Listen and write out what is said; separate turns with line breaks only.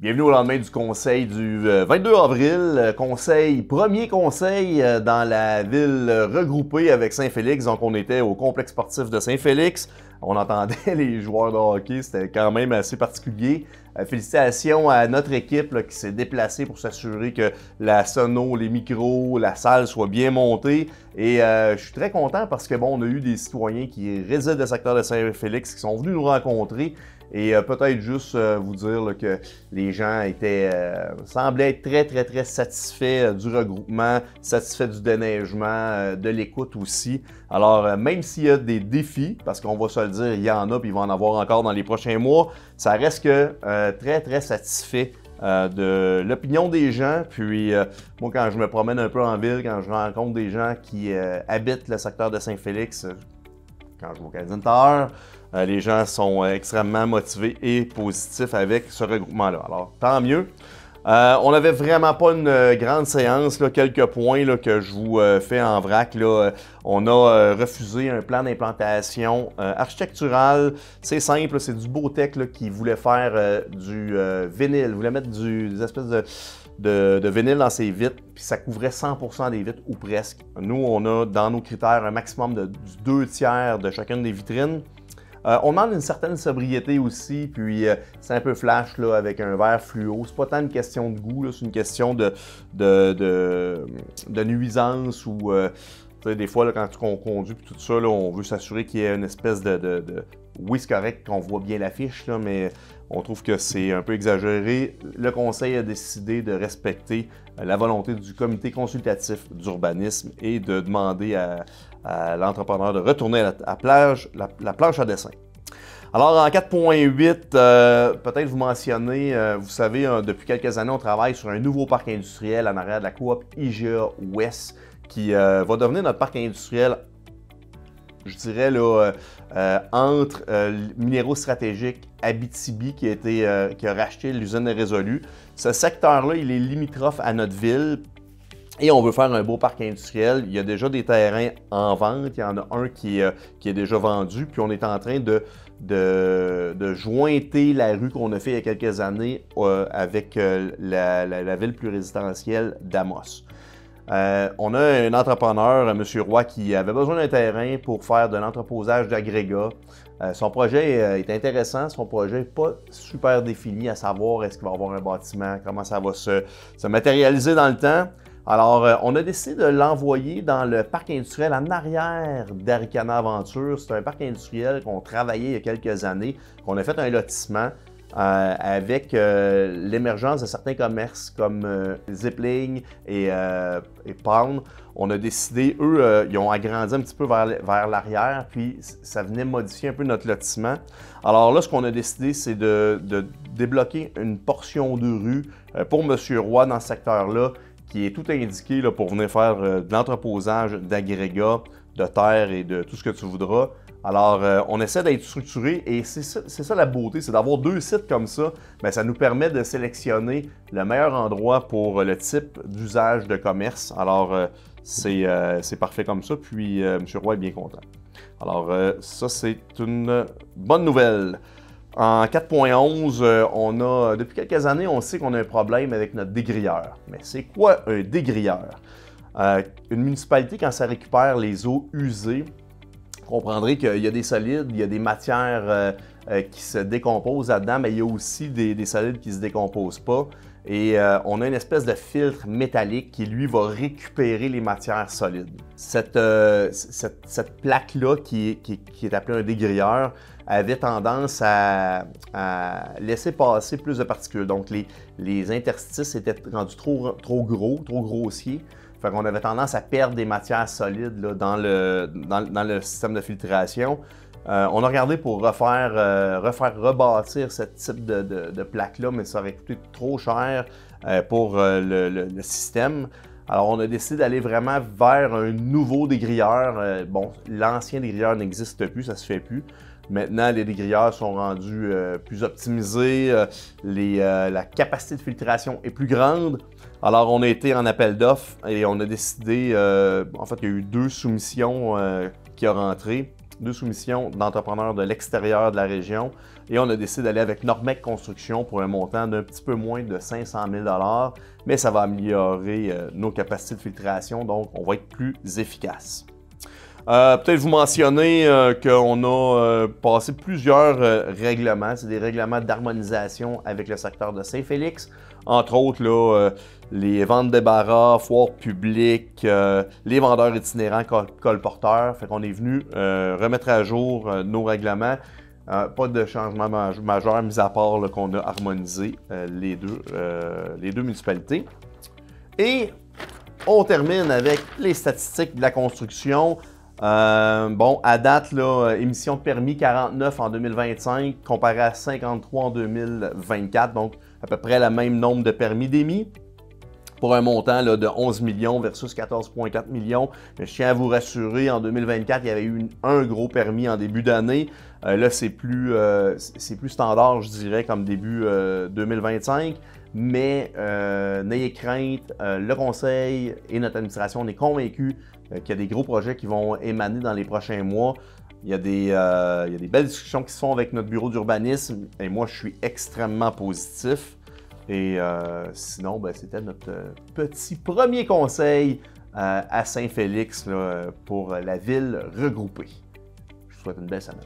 Bienvenue au lendemain du conseil du 22 avril, premier conseil dans la ville regroupée avec Saint-Félix. Donc on était au complexe sportif de Saint-Félix, on entendait les joueurs de hockey, c'était quand même assez particulier. Félicitations à notre équipe là, qui s'est déplacée pour s'assurer que la sono, les micros, la salle soient bien montées. Et je suis très content parce que bon, on a eu des citoyens qui résident dans le secteur de Saint-Félix qui sont venus nous rencontrer. Et peut-être juste vous dire là, que les gens semblaient être très satisfaits du regroupement, satisfaits du déneigement, de l'écoute aussi. Alors, même s'il y a des défis, parce qu'on va se le dire, il y en a, puis il va en avoir encore dans les prochains mois, ça reste que très satisfait de l'opinion des gens. Puis moi, quand je me promène un peu en ville, quand je rencontre des gens qui habitent le secteur de Saint-Félix, quand je vais au Canadian Tower, les gens sont extrêmement motivés et positifs avec ce regroupement-là. Alors, tant mieux. On n'avait vraiment pas une grande séance, là, quelques points là, que je vous fais en vrac. Là. On a refusé un plan d'implantation architectural. C'est simple, c'est du Beautech là, qui voulait faire du vinyle, voulait mettre des espèces de vinyle dans ses vitres, puis ça couvrait 100% des vitres ou presque. Nous, on a dans nos critères un maximum de 2/3 de chacune des vitrines. On demande une certaine sobriété aussi, puis c'est un peu flash là, avec un verre fluo. C'est pas tant une question de goût, c'est une question de nuisance ou des fois là, quand on conduit et tout ça, là, on veut s'assurer qu'il y ait une espèce Oui, c'est correct qu'on voit bien l'affiche, mais on trouve que c'est un peu exagéré. Le conseil a décidé de respecter la volonté du comité consultatif d'urbanisme et de demander à l'entrepreneur de retourner à la planche à dessin. Alors, en 4.8, peut-être vous mentionnez, vous savez, depuis quelques années, on travaille sur un nouveau parc industriel en arrière de la coop IGA Ouest qui va devenir notre parc industriel, je dirais, là, entre Minéraux Stratégiques Abitibi qui a racheté l'usine de Résolu. Ce secteur-là, il est limitrophe à notre ville. Et on veut faire un beau parc industriel. Il y a déjà des terrains en vente. Il y en a un qui est déjà vendu. Puis on est en train de jointer la rue qu'on a fait il y a quelques années avec la ville plus résidentielle d'Amos. On a un entrepreneur, M. Roy, qui avait besoin d'un terrain pour faire de l'entreposage d'agrégats. Son projet est intéressant, son projet n'est pas super défini à savoir est-ce qu'il va y avoir un bâtiment, comment ça va se matérialiser dans le temps. Alors, on a décidé de l'envoyer dans le parc industriel en arrière d'Aricana Aventure. C'est un parc industriel qu'on travaillait il y a quelques années, qu'on a fait un lotissement avec l'émergence de certains commerces comme Zipling et Pound. On a décidé, eux, ils ont agrandi un petit peu vers l'arrière, puis ça venait modifier un peu notre lotissement. Alors là, ce qu'on a décidé, c'est de débloquer une portion de rue pour M. Roy dans ce secteur-là, qui est tout indiqué là, pour venir faire de l'entreposage d'agrégats, de terre et de tout ce que tu voudras. Alors, on essaie d'être structuré et c'est ça la beauté, c'est d'avoir deux sites comme ça. Bien, ça nous permet de sélectionner le meilleur endroit pour le type d'usage de commerce. Alors, c'est parfait comme ça, puis M. Roy est bien content. Alors, ça, c'est une bonne nouvelle. En 4.11, depuis quelques années, on sait qu'on a un problème avec notre dégrilleur. Mais c'est quoi un dégrilleur? Une municipalité, quand ça récupère les eaux usées, vous comprendrez qu'il y a des solides, il y a des matières qui se décomposent là-dedans, mais il y a aussi des solides qui ne se décomposent pas. Et on a une espèce de filtre métallique qui, lui, va récupérer les matières solides. Cette plaque-là, qui est appelée un dégrilleur, avait tendance à laisser passer plus de particules. Donc, les interstices étaient rendus trop gros, trop grossiers. Fait qu'on avait tendance à perdre des matières solides là, dans le système de filtration. On a regardé pour rebâtir ce type de plaque-là, mais ça aurait coûté trop cher pour le système. Alors, on a décidé d'aller vraiment vers un nouveau dégrilleur. Bon, l'ancien dégrilleur n'existe plus, ça se fait plus. Maintenant, les dégrilleurs sont rendus plus optimisés, la capacité de filtration est plus grande. Alors, on a été en appel d'offres et on a décidé, en fait, il y a eu 2 soumissions qui ont rentré. deux soumissions d'entrepreneurs de l'extérieur de la région. Et on a décidé d'aller avec Normec Construction pour un montant d'un petit peu moins de 500 000 $, mais ça va améliorer nos capacités de filtration, donc on va être plus efficace. Peut-être vous mentionner qu'on a passé plusieurs règlements. C'est des règlements d'harmonisation avec le secteur de Saint-Félix. Entre autres, là, les ventes débarras, foires publiques, les vendeurs itinérants, colporteurs. Fait qu'on est venu remettre à jour nos règlements. Pas de changement majeur, mis à part qu'on a harmonisé les deux municipalités. Et on termine avec les statistiques de la construction. Bon, à date, là, émission de permis 49 en 2025 comparé à 53 en 2024, donc à peu près le même nombre de permis d'émis pour un montant là, de 11 millions versus 14,4 millions. Mais je tiens à vous rassurer, en 2024, il y avait eu un gros permis en début d'année. Là, c'est plus standard, je dirais, comme début 2025. Mais n'ayez crainte, le conseil et notre administration, on est convaincus qu'il y a des gros projets qui vont émaner dans les prochains mois. Il y a des belles discussions qui se font avec notre bureau d'urbanisme et moi, je suis extrêmement positif. Et sinon, ben, c'était notre petit premier conseil à Saint-Félix pour la ville regroupée. Je vous souhaite une belle semaine.